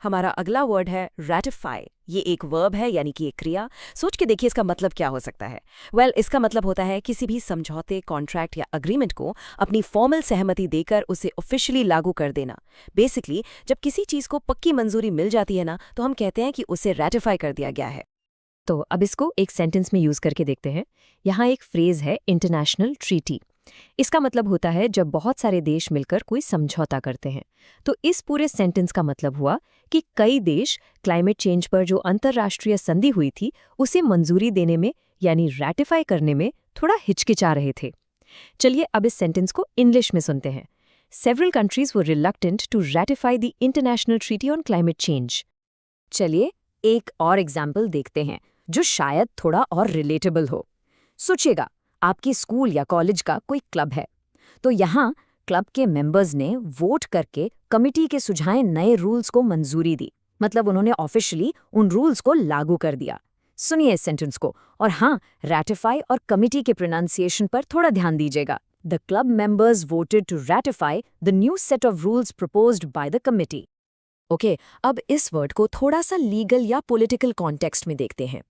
हमारा अगला वर्ड है ratify। ये एक वर्ब है यानी कि एक क्रिया। सोच के देखिए इसका मतलब क्या हो सकता है। इसका मतलब होता है किसी भी समझौते, कॉन्ट्रैक्ट या अग्रीमेंट को अपनी फॉर्मल सहमति देकर उसे ऑफिशियली लागू कर देना। बेसिकली जब किसी चीज़ को पक्की मंजूरी मिल जाती है ना, तो हम कहते हैं कि उसे ratify कर दिया गया है। तो अब इसको एक सेंटेंस में यूज करके देखते हैं। यहाँ एक फ्रेज है इंटरनेशनल ट्रीटी। इसका मतलब होता है जब बहुत सारे देश मिलकर कोई समझौता करते हैं। तो इस पूरे सेंटेंस का मतलब हुआ कि कई देश क्लाइमेट चेंज पर जो अंतर्राष्ट्रीय संधि हुई थी उसे मंजूरी देने में यानी रैटिफाई करने में थोड़ा हिचकिचा रहे थे। चलिए अब इस सेंटेंस को इंग्लिश में सुनते हैं। Several countries were reluctant to ratify the international treaty on climate change. चलिए एक और एग्जाम्पल देखते हैं जो शायद थोड़ा और रिलेटेबल हो। सोचिएगा, आपकी स्कूल या कॉलेज का कोई क्लब है, तो यहाँ क्लब के मेंबर्स ने वोट करके कमिटी के सुझाए नए रूल्स को मंजूरी दी। मतलब उन्होंने ऑफिशियली उन रूल्स को लागू कर दिया। सुनिए इस सेंटेंस को, और हाँ, रैटिफाई और कमिटी के प्रोनाउंसिएशन पर थोड़ा ध्यान दीजिएगा। The club members voted to ratify the new set of rules proposed by the committee. Okay, अब इस वर्ड को थोड़ा सा लीगल या पॉलिटिकल कॉन्टेक्स्ट में देखते हैं।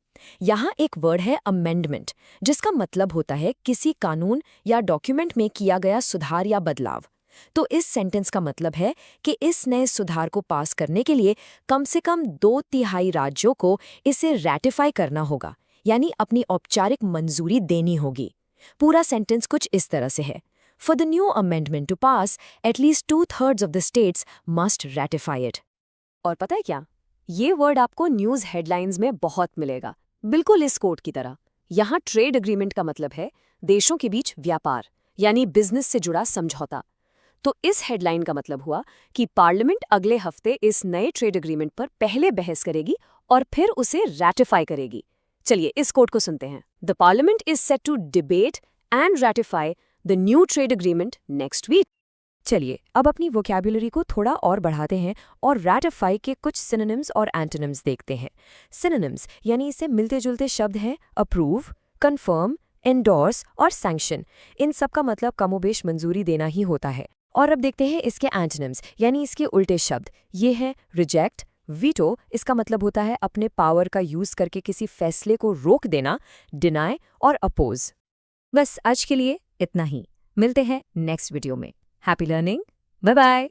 यहाँ एक वर्ड है अमेंडमेंट, जिसका मतलब होता है किसी कानून या डॉक्यूमेंट में किया गया सुधार या बदलाव। तो इस सेंटेंस का मतलब है कि इस नए सुधार को पास करने के लिए कम से कम 2/3 राज्यों को इसे रैटिफाई करना होगा, यानी अपनी औपचारिक मंजूरी देनी होगी। पूरा सेंटेंस कुछ इस तरह से है। For the new amendment to pass, at least 2/3 of the states must ratify it. और पता है क्या, ये वर्ड आपको न्यूज़ हेडलाइंस में बहुत मिलेगा, बिल्कुल इस कोट की तरह। यहाँ ट्रेड एग्रीमेंट का मतलब है देशों के बीच व्यापार यानी बिजनेस से जुड़ा समझौता। तो इस हेडलाइन का मतलब हुआ कि पार्लियामेंट अगले हफ्ते इस नए ट्रेड एग्रीमेंट पर पहले बहस करेगी और फिर उसे रैटिफाई करेगी। चलिए इस कोट को सुनते हैं। The parliament is set to debate and ratify the new trade agreement next week. चलिए अब अपनी वोकैब्युलरी को थोड़ा और बढ़ाते हैं और रैटिफाई के कुछ सिनोनिम्स और एंटोनिम्स देखते हैं। सिनोनिम्स यानी इससे मिलते जुलते शब्द हैं अप्रूव, कन्फर्म, एंडोर्स और सैंक्शन। इन सब का मतलब कमोबेश मंजूरी देना ही होता है। और अब देखते हैं इसके एंटोनिम्स यानी इसके उल्टे शब्द। ये हैं रिजेक्ट, वीटो, इसका मतलब होता है अपने पावर का यूज करके किसी फैसले को रोक देना, डिनाई और अपोज। बस आज के लिए इतना ही। मिलते हैं नेक्स्ट वीडियो में। Happy learning, bye bye.